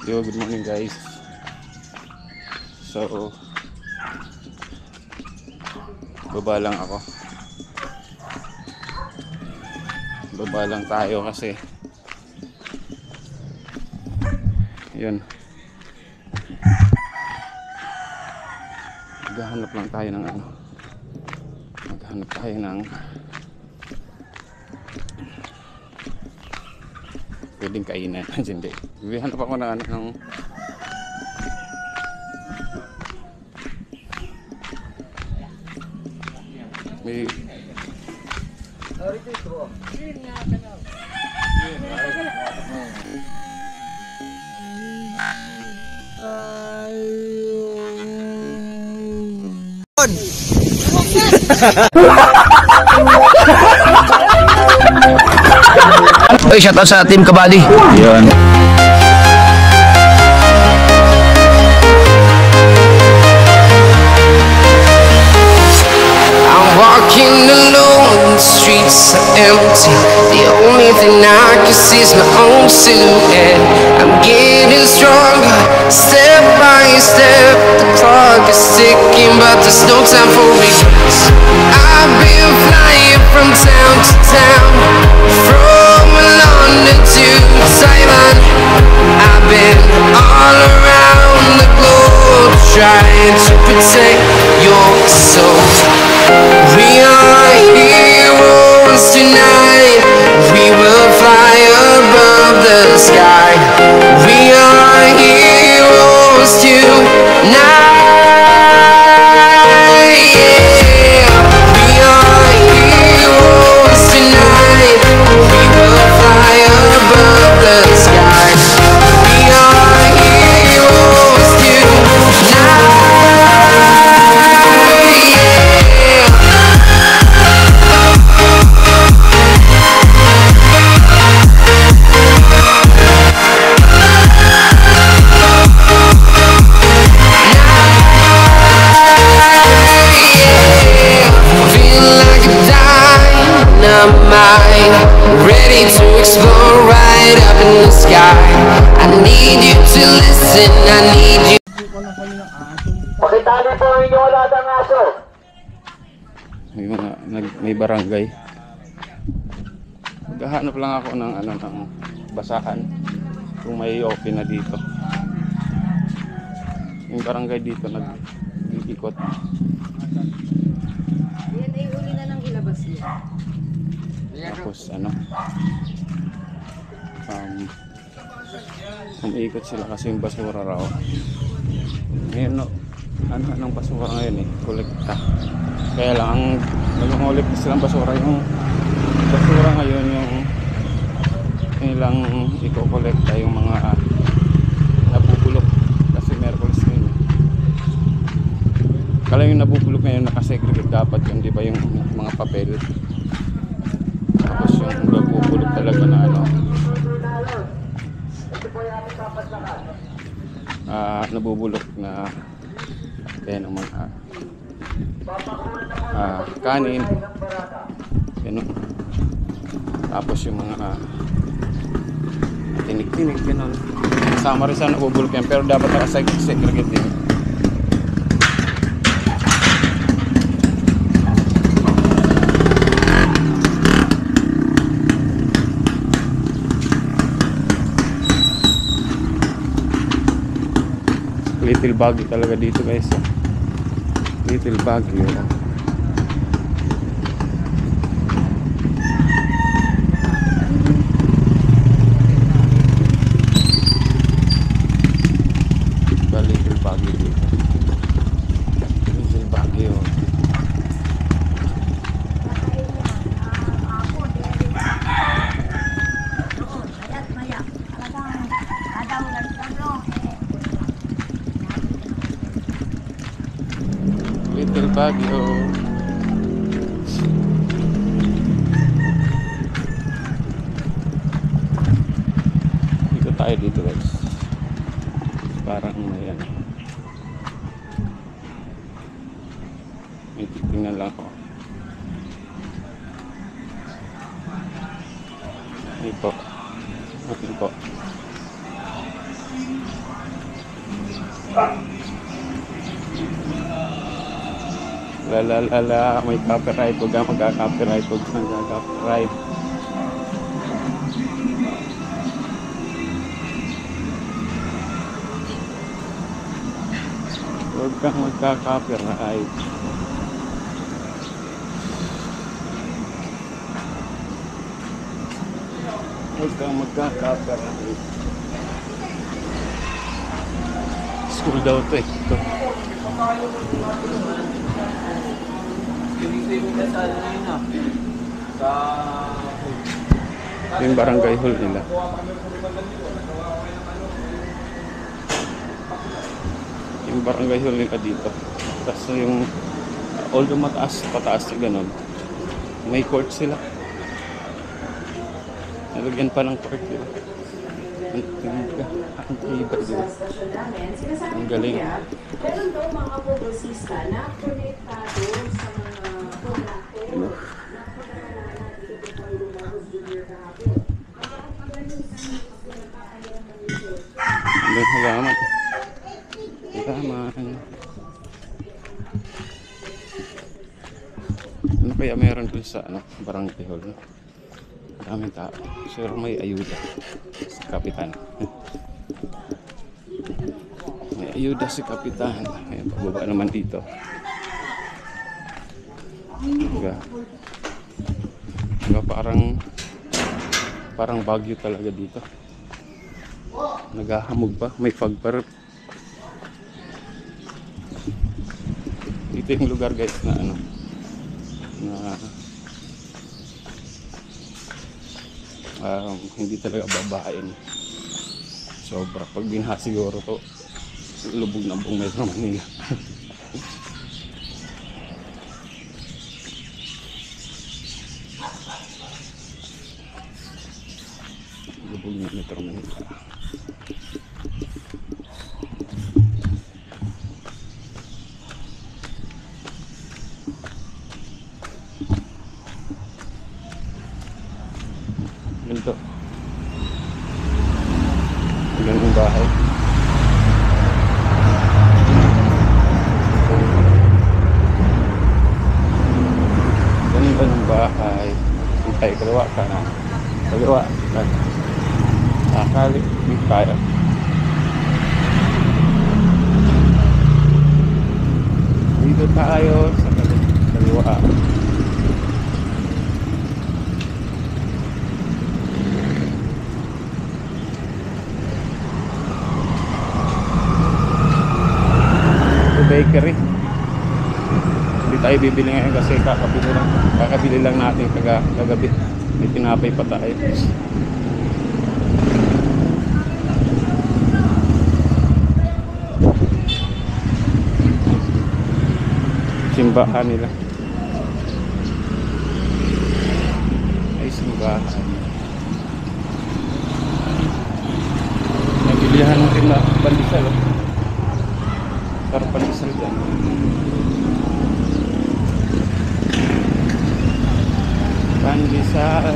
Yo, good morning guys. So, baba lang ako. Baba lang tayo kasi yun. Maghahanap lang tayo ng ano. Maghanap tayo ng pwedeng kainan. Hindi. Bihanap ako ng ano ng may Oy, shout out sa Team Kabali. yun. I'm walking alone, the streets are empty. The only thing I can see is my own silhouette. I'm getting stronger, step by step. The clock is ticking, but there's no time for regrets. I've been flying from town to town, from London to Taiwan. I've been all around the globe, trying to protect your soul. We are heroes tonight. We will fly above the sky. We are heroes tonight. Yeah. We are heroes tonight. We will fly above the sky. We are heroes tonight. Ready to explore right up in the sky. I need you to listen, I need you. Pakitali po ang inyong alatang aso. May mga may barangay. Maghahanap lang ako ng ano ng basahan kung may open na dito. Yung barangay dito nag-iikot. Yan ay uli na ng ilabas niya. Tapos ano umiikot sila kasi yung basura raw ngayon no, ano ng basura ngayon kolekta, kaya lang ang nag-ulit silang basura, yung basura ngayon yung nilang i-kolekta yung mga nabubulok kasi Merkulis ngayon kala yung nabubulok ngayon nakasegregate dapat yun, di ba, yung mga papel. Tapos yung nabubulok talaga na ano nabubulok na yan ang mga kanin ganun. Tapos yung mga tinik-tinik ganun, sama rin sa nabubulok yan, pero dapat naka-segregate din. Little Baguio talaga dito guys. Little Baguio. Little Baguio dito. Little Baguio. Little Baguio. Dito tayo dito guys. Parang may ano. May titingnan lang ako. Ito po. Okay po. May copyright. Huwag ka magka-copyright. Huwag ka magka-copyright. Huwag kang magka-copyright. Huwag kang magka-copyright. School daw to eh. Ito. Ito yung barangay hall nila. Yung barangay hall nila dito. Tapos yung although pataas na ganun, may court sila. Nalagyan pa ng court nila. Ang tiba dito. Ang galing. Meron daw mga publicista na konektado sa mga kontrate Ano? na pagkakalala dito po tayo Lagos Junior kahapon. Hanggang halaman. Halaman. Ano kaya meron dun sa barangay hall? No? Maraming tao. Sure may ayuda si kapitan. May ayuda si kapitan. May pababa naman dito. Diba parang Baguio talaga dito. Naghahamog pa. May fog pa. Dito yung lugar guys na hindi talaga babain. Sobra. Pag binha siguro to, lubog na buong Metro Manila. Lubog na Metro Manila. Ganito. Ganung bahay. Ganung bahay. Hintay, kaliwa ka na. Kaliwa. Akali. Dito tayo. Dito tayo sa kaliwa. Bakery. Hindi tayo bibili ngayon kasi kakabili lang natin kagabi. May tinapay pa tayo. Simbahan nila. Ay, simbahan. Nabilihan natin na pandesal. Sarap pandesal dyan. Pandesal.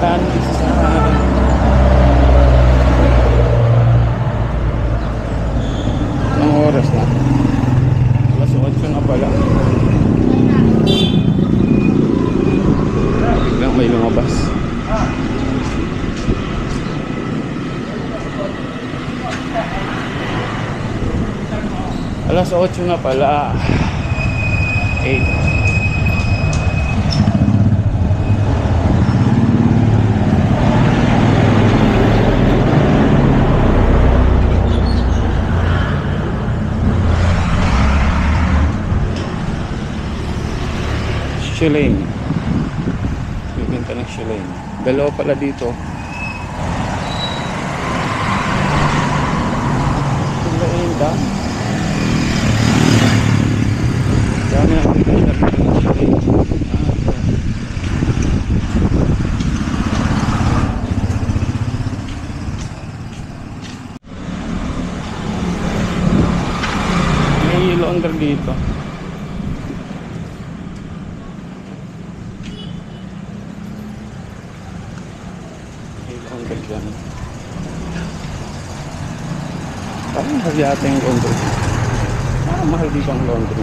Pandesal. Anong oras na? Alas 8 na pala. Biglang may lumabas. Alas 8 na pala. 8. Shilane. Bibenta ng Shilane. Dalawa pala dito. Shilane ba? Dami na bibenta ng Shilane. May laundry dito. mahal yata yung laundry. Mahal dito ang laundry.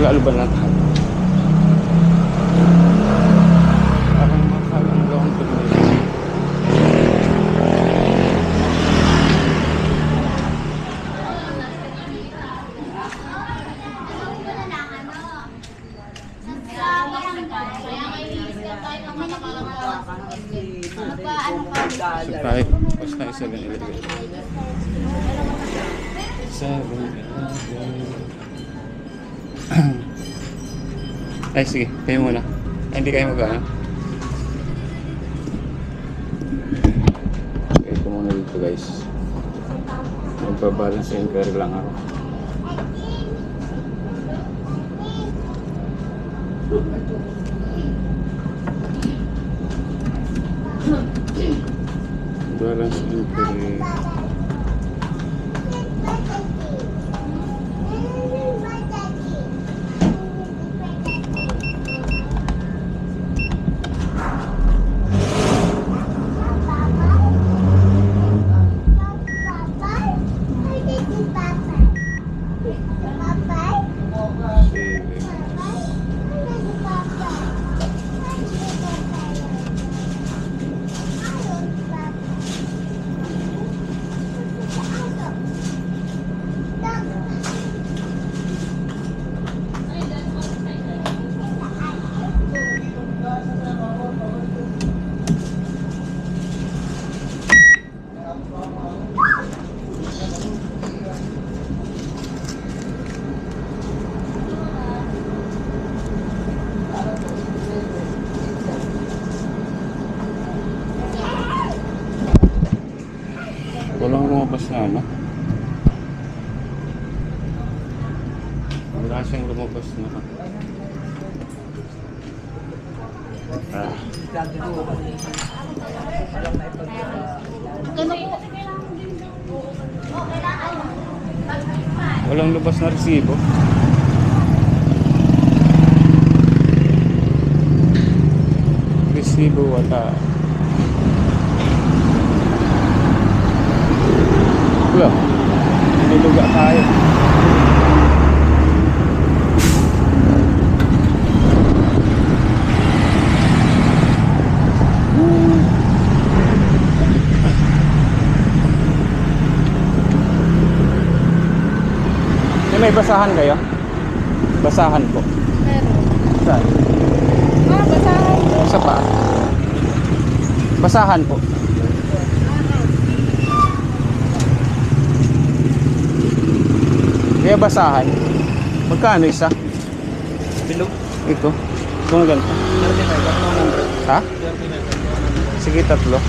Lalo ba lang tayo? Parang mahal ang laundry. So tayo, basta tayo 7-Eleven. 7-Eleven. Ay sige, kayo muna. Ay, hindi kayo mag-ano. Okay, ito muna dito guys. Magbabalance yung inquiry lang ako. Balance inquiry. Walang lumabas na ano? Wala siyang lumabas na walang lumabas na resibo. Resibo wala. Wala. Niluga tayo. May basahan kayo? Basahan po. Meron. Saan? Basahan po. Isa pa. Basahan po. Kaya basahan. Magkano isa? Bilog. Ito. Ito nga ganito. 35. Ha? Sige, tatlo.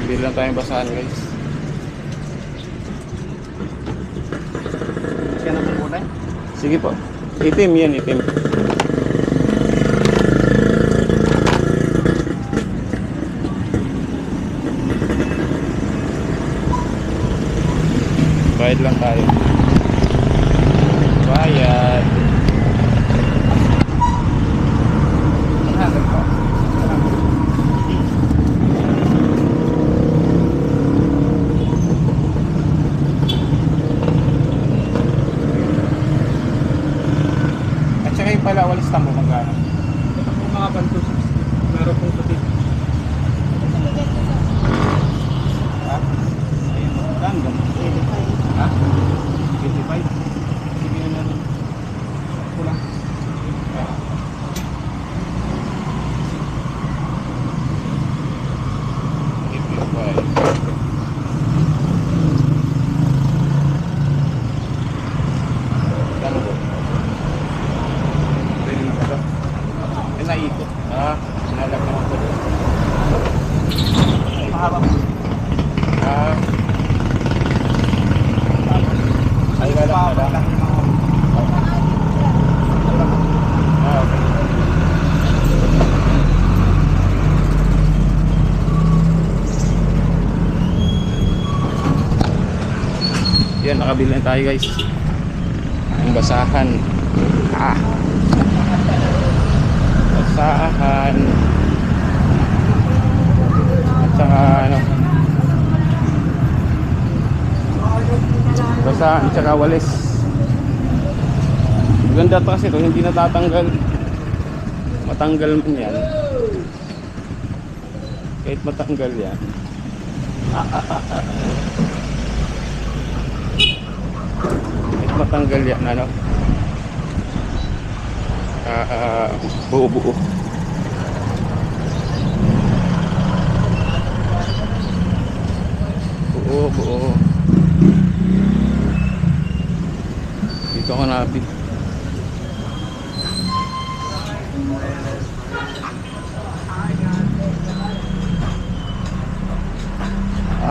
Bili lang tayong basahan guys. Kaya naman po tayo. Sige po. Itim yan, itim. Bayad lang tayo. Bayad. At saka yung pala, walis tamo magkano? Ito po mga bantus. Meron pong puti. Ha? Ayun, random. Ha? 25. Sige na natin. Kulang. Ha? Naikot. Nalag naman ko. Mahaba po. Ay, wala Mahaba pala. lang. Okay. Yan, nakabili na tayo guys. Ang basahan. Basahan. At saka ano, basahan tsaka walis. Maganda to kasi ito, hindi natatanggal. Matanggal man yan. Kahit matanggal yan. Kahit matanggal yan, ano? Buo-buo. Buo. Dito ako napit.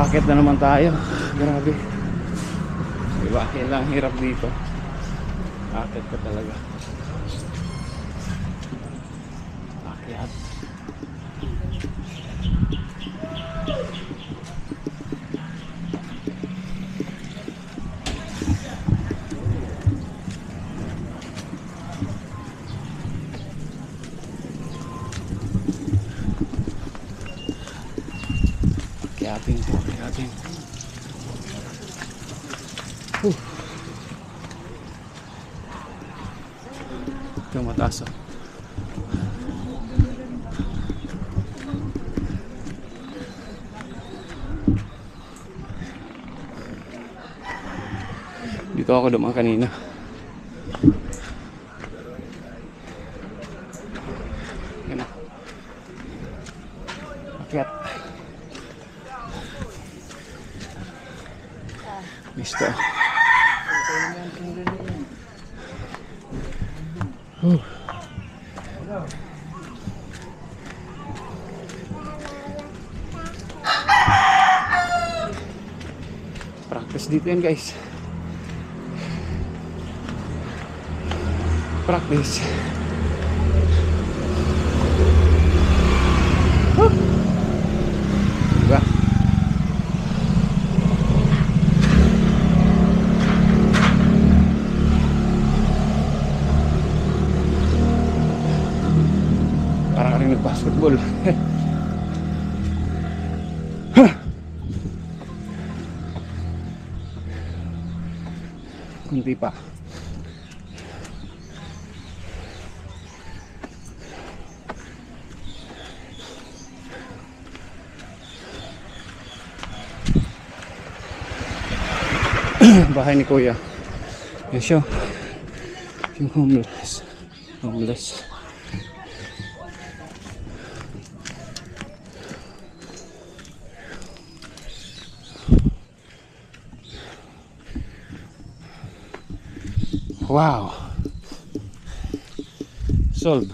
Akit na naman tayo. Grabe. Diba? Kailang hirap dito. Akit ka talaga. Akyat. Akyatin. Ito mataas. Dito ako dumaan kanina. Yan. Akyat. Listo. Practice dito yan, guys. Practice. Diba? Parang rin nag-basketball. Kunti pa. Bahay ni Kuya. Yan siya. Yung homeless. Wow. Solve.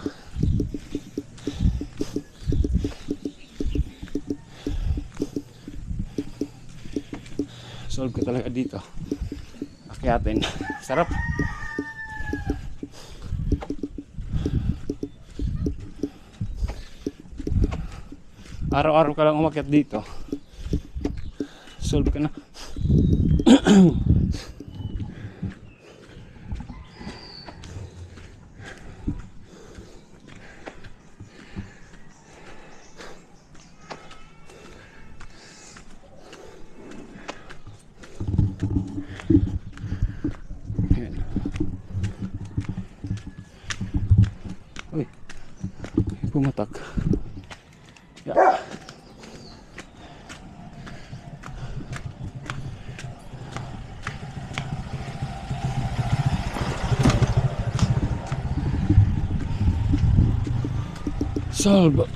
Solve ka talaga dito. Akyatin. Sarap. Araw-araw ka lang umakyat dito. Solve ka na. Uy, pumatak. Yeah. Solve.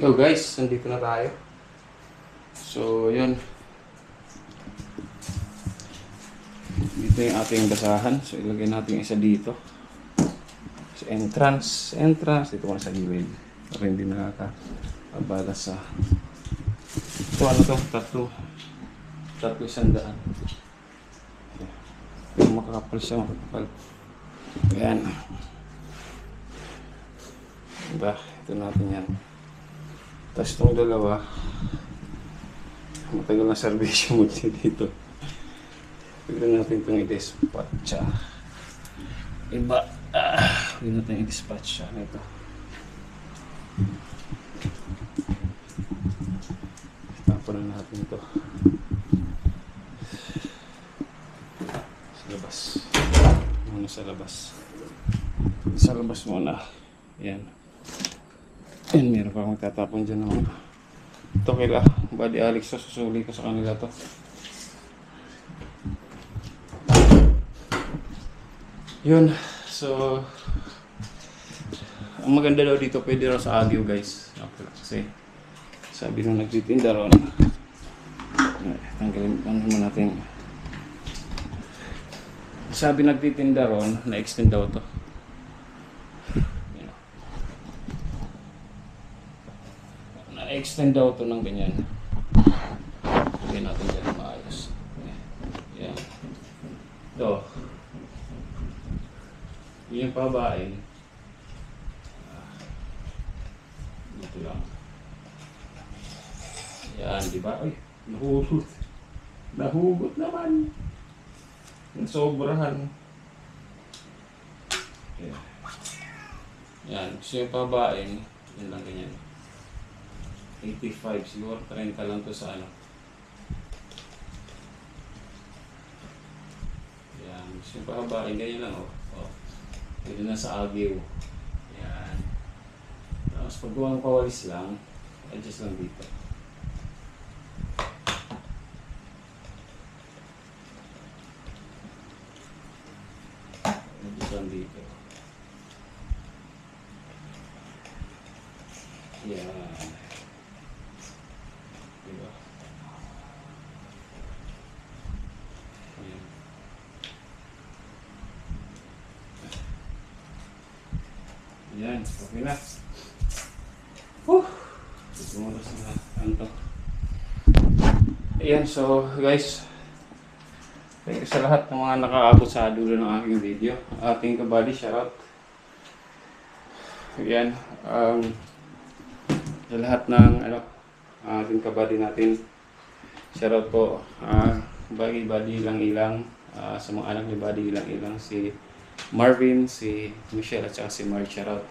Yo guys, nandito na tayo. So yun, dito yung ating basahan. So ilagay natin yung isa dito sa entrance. Dito ko na sa gilid para hindi nakakabala sa ito. Ano to? Tatlo sandaan. Kung makakapal siya, makakapal. Ayan. Diba? Ito natin yan. Tapos itong dalawa, Matagal na servisyo mo dito. Tignan natin itong i-dispatch siya. Iba. Tignan natin i-dispatch siya. Ito. Tapon na natin ito. Sa labas. Muna sa labas. Sa labas muna. Yan. Yan, meron pa akong tatapon dyan naman. Ito kila Buddy Alex, susuli ko sa kanila to. Yun, so ang maganda daw dito, pwede raw sa Agio guys. Okay, kasi sabi nung nagtitinda ron, tanggalin naman natin. Sabi nagtitinda ron, na-extend daw to. Na-extend daw to ng ganyan. Hindi natin dyan maayos. Yan. Ito. Yung pabain. Dito lang. Yan, di ba? Ay, nahugot. Nahugot naman. Yung sobrahan. Yan, gusto yung pabain. Yan lang ganyan. 85 siguro, 30 lang to sa ano. Yan, gusto yung pahabain, ganyan lang oh. Pwede na sa Agio. Yan. Tapos pag gawang pawalis lang, adjust lang dito. Adjust lang dito. Yan. Diba? Ayan. Ayan, okay na. Tumulos na kanto. Ayan, so guys, thank you sa lahat ng mga nakaabot sa dulo ng aking video. Ating kabady, shoutout. Ayan, sa lahat ng ating kabady natin, shoutout po. Bagi-badi ilang-ilang, sa mga anak ni Badi ilang-ilang, si Marvin, si Michelle at saka si Mark, shoutout.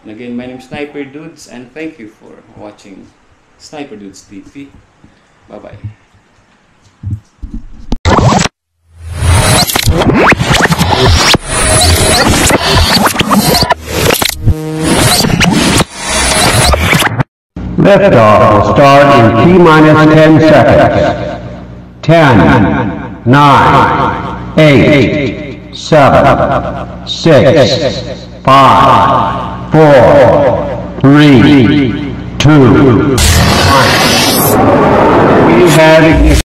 And again, my name is Sniper Dudes and thank you for watching Sniper Dudes TV. Bye-bye. Liftoff will start in T-minus 10 seconds. 10, 9, 8, 7, 6, 5, 4, 3, 2, 1. We have ignition.